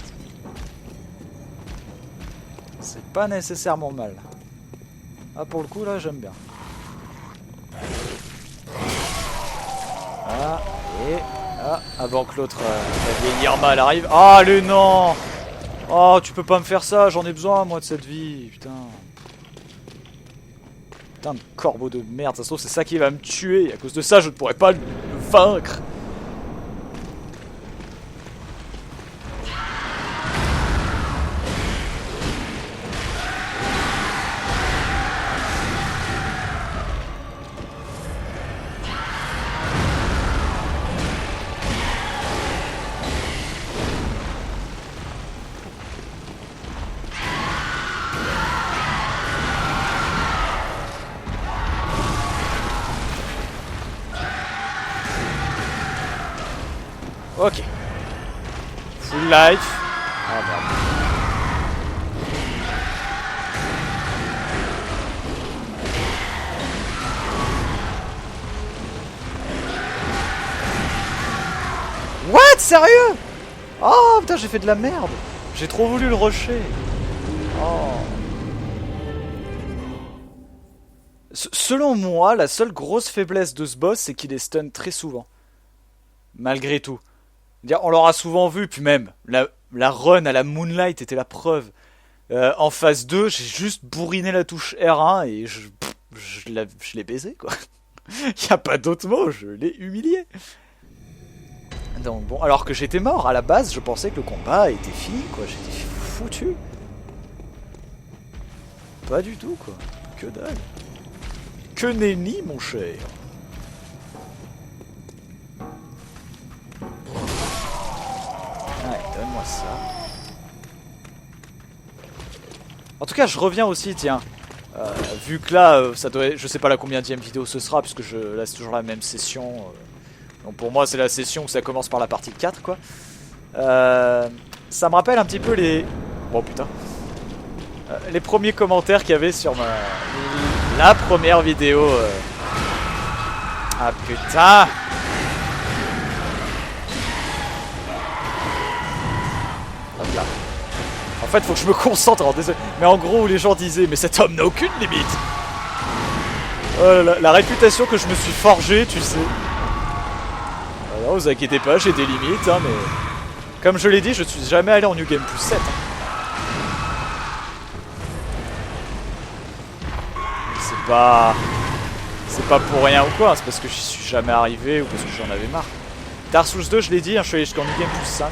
C'est pas nécessairement mal. Ah, pour le coup, là, j'aime bien. Voilà, et... Ah, avant que l'autre, la vieille Irma, elle arrive. Ah, allez, non! Oh, tu peux pas me faire ça, j'en ai besoin, moi, de cette vie. Putain. Putain de corbeau de merde, ça se trouve, c'est ça qui va me tuer. À cause de ça, je ne pourrais pas le vaincre. Ok. Full life. Ah merde. What? Sérieux? Oh putain, j'ai fait de la merde. J'ai trop voulu le rusher. Oh. Selon moi, la seule grosse faiblesse de ce boss, c'est qu'il est stun très souvent. Malgré tout. On l'aura souvent vu, puis même, la run à la Moonlight était la preuve. En phase 2, j'ai juste bourriné la touche R1 et je l'ai baisé, quoi. Y a pas d'autre mot, je l'ai humilié. Donc bon, alors que j'étais mort, à la base, je pensais que le combat était fini, quoi. J'étais foutu. Pas du tout, quoi. Que dalle. Que nenni, mon cher. Ouais, donne-moi ça. En tout cas, je reviens aussi, tiens. Vu que là, ça doit être, je sais pas la combienième vidéo ce sera, puisque là c'est toujours la même session. Donc pour moi, c'est la session où ça commence par la partie 4, quoi. Ça me rappelle un petit peu les... Oh putain. Les premiers commentaires qu'il y avait sur la première vidéo. Ah putain. Hop là. En fait, faut que je me concentre, alors désolé. Mais en gros, où les gens disaient, mais cet homme n'a aucune limite. Oh là là, la réputation que je me suis forgée, tu sais. Alors, vous inquiétez pas, j'ai des limites, hein, mais... Comme je l'ai dit, je suis jamais allé en New Game Plus 7. Hein. C'est pas pour rien ou quoi, c'est parce que j'y suis jamais arrivé ou parce que j'en avais marre. Dark Souls 2, je l'ai dit, hein, je suis allé jusqu'en New Game Plus 5.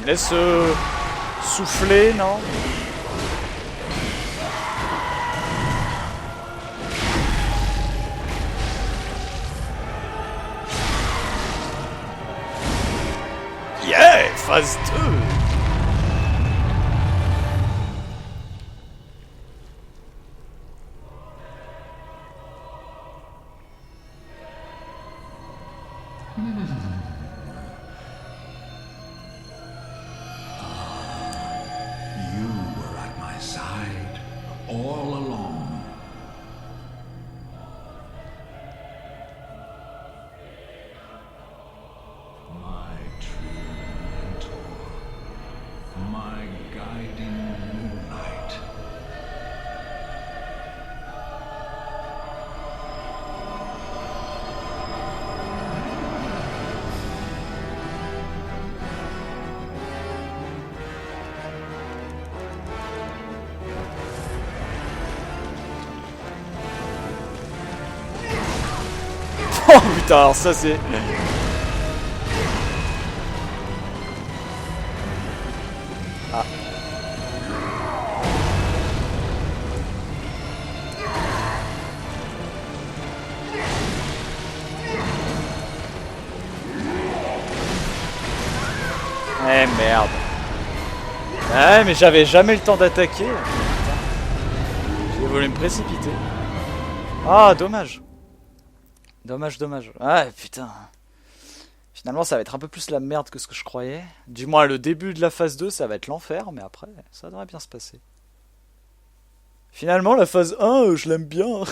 Laisse souffler, non? Yeah, phase 2. All along. My true mentor, my guiding Oh putain, alors ça c'est... Ah. Eh merde. Ouais mais j'avais jamais le temps d'attaquer. J'ai voulu me précipiter. Ah dommage. Dommage, dommage. Ah putain. Finalement ça va être un peu plus la merde que ce que je croyais. Du moins le début de la phase 2 ça va être l'enfer, mais après ça devrait bien se passer. Finalement la phase 1 je l'aime bien.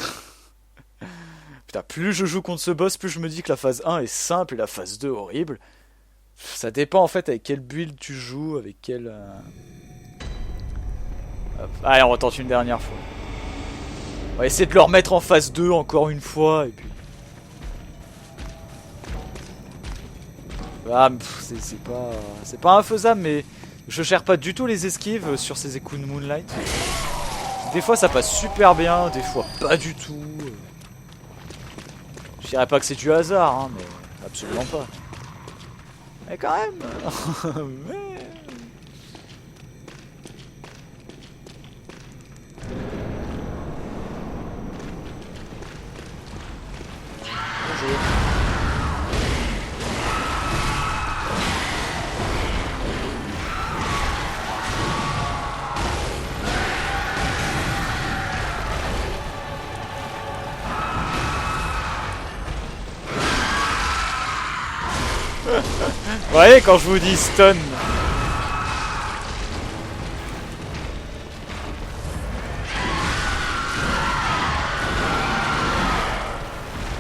Putain, plus je joue contre ce boss, plus je me dis que la phase 1 est simple et la phase 2 horrible. Ça dépend en fait avec quel build tu joues, avec quel... Hop. Allez, on retente une dernière fois. On va essayer de le remettre en phase 2 encore une fois, et puis... Ah, c'est pas infaisable, mais je gère pas du tout les esquives sur ces écouts de Moonlight. Des fois ça passe super bien, des fois pas du tout. Je dirais pas que c'est du hasard, hein, mais absolument pas. Mais quand même. Mais... Bonjour. Vous voyez quand je vous dis stun.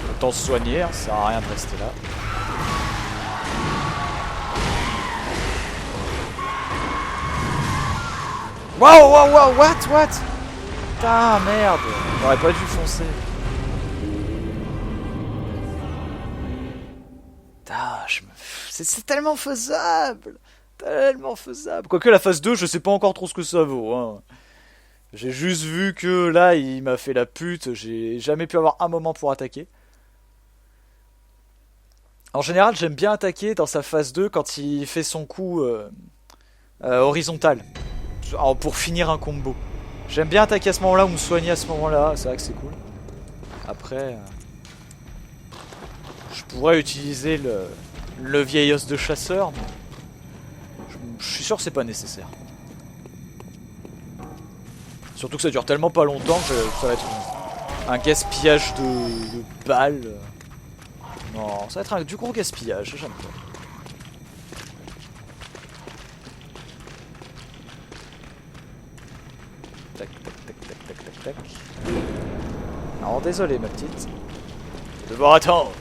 Autant se soigner, hein, ça sert à rien de rester là. Waouh, waouh, waouh, what? Putain, merde. J'aurais pas dû foncer. C'est tellement faisable. Tellement faisable. Quoique la phase 2, je sais pas encore trop ce que ça vaut. Hein. J'ai juste vu que là, il m'a fait la pute. J'ai jamais pu avoir un moment pour attaquer. En général, j'aime bien attaquer dans sa phase 2 quand il fait son coup horizontal. Pour finir un combo. J'aime bien attaquer à ce moment-là ou me soigner à ce moment-là. C'est vrai que c'est cool. Après, je pourrais utiliser le vieil os de chasseur, mais je suis sûr que c'est pas nécessaire. Surtout que ça dure tellement pas longtemps que ça va être un gaspillage de balles. Non, ça va être du gros gaspillage, j'aime pas. Tac, tac, tac, tac, tac, tac, tac. Alors désolé ma petite. Je vais devoir attendre.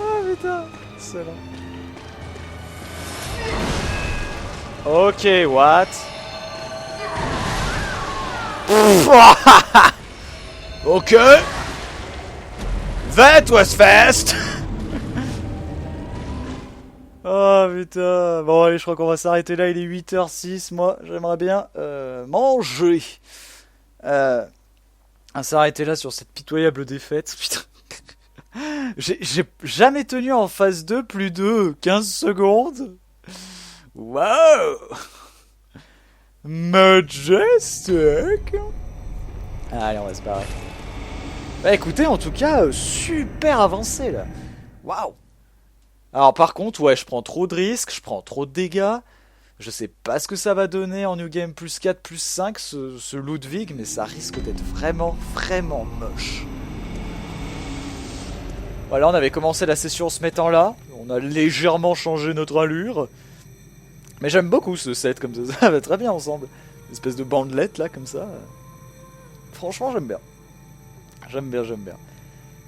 Ah putain, excellent. Ok, what? Ok. That was fast. Oh putain. Bon allez, je crois qu'on va s'arrêter là, il est 8h06, moi j'aimerais bien manger. On va s'arrêter là sur cette pitoyable défaite. Putain. J'ai jamais tenu en phase 2 plus de 15 secondes. Wow. Majestic. Allez, on va se barrer. Bah écoutez, en tout cas, super avancé là. Waouh. Alors par contre, ouais, je prends trop de risques, je prends trop de dégâts. Je sais pas ce que ça va donner en New Game plus 4, plus 5, ce Ludwig, mais ça risque d'être vraiment, vraiment moche. Voilà, on avait commencé la session en se mettant là. On a légèrement changé notre allure. Mais j'aime beaucoup ce set comme ça, ça va très bien ensemble. Une espèce de bandelette là, comme ça. Franchement, j'aime bien. J'aime bien, j'aime bien.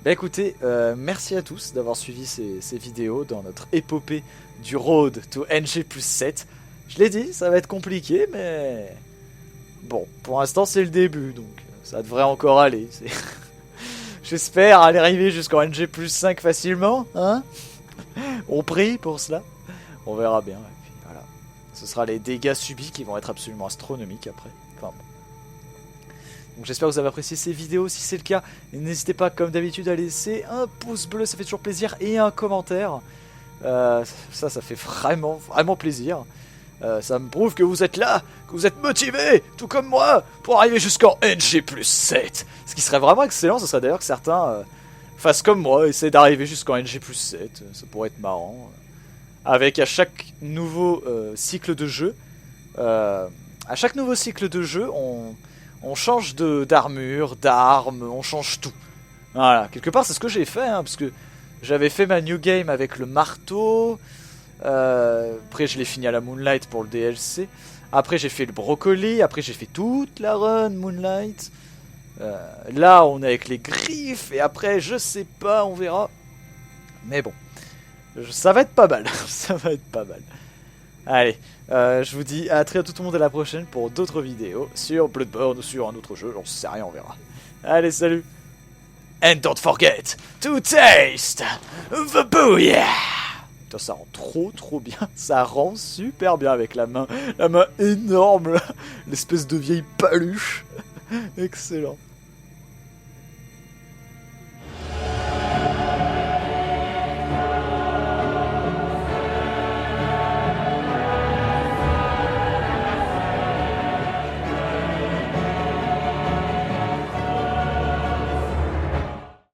Bah écoutez, merci à tous d'avoir suivi ces vidéos dans notre épopée du Road to NG plus 7. Je l'ai dit, ça va être compliqué, mais... Bon, pour l'instant c'est le début, donc ça devrait encore aller. J'espère aller arriver jusqu'en NG plus 5 facilement, hein. On prie pour cela. On verra bien, et puis voilà. Ce sera les dégâts subis qui vont être absolument astronomiques après. Enfin bon. Donc j'espère que vous avez apprécié ces vidéos, si c'est le cas, n'hésitez pas comme d'habitude à laisser un pouce bleu, ça fait toujours plaisir, et un commentaire. Ça fait vraiment, vraiment plaisir. Ça me prouve que vous êtes là, que vous êtes motivés, tout comme moi, pour arriver jusqu'en NG plus 7. Ce qui serait vraiment excellent, ce serait d'ailleurs que certains fassent comme moi, essaient d'arriver jusqu'en NG plus 7, ça pourrait être marrant. Avec à chaque nouveau cycle de jeu, on change d'armure, d'armes, on change tout. Voilà, quelque part c'est ce que j'ai fait, hein, parce que j'avais fait ma new game avec le marteau. Après je l'ai fini à la Moonlight pour le DLC. Après j'ai fait le brocoli, après j'ai fait toute la run Moonlight. Là on est avec les griffes, et après je sais pas, on verra. Mais bon, ça va être pas mal, ça va être pas mal. Allez, je vous dis à très bientôt tout le monde, à la prochaine pour d'autres vidéos sur Bloodborne ou sur un autre jeu, j'en sais rien, on verra. Allez, salut. And don't forget to taste the booyah. Putain, ça rend trop bien, ça rend super bien avec la main énorme, l'espèce de vieille paluche. Excellent.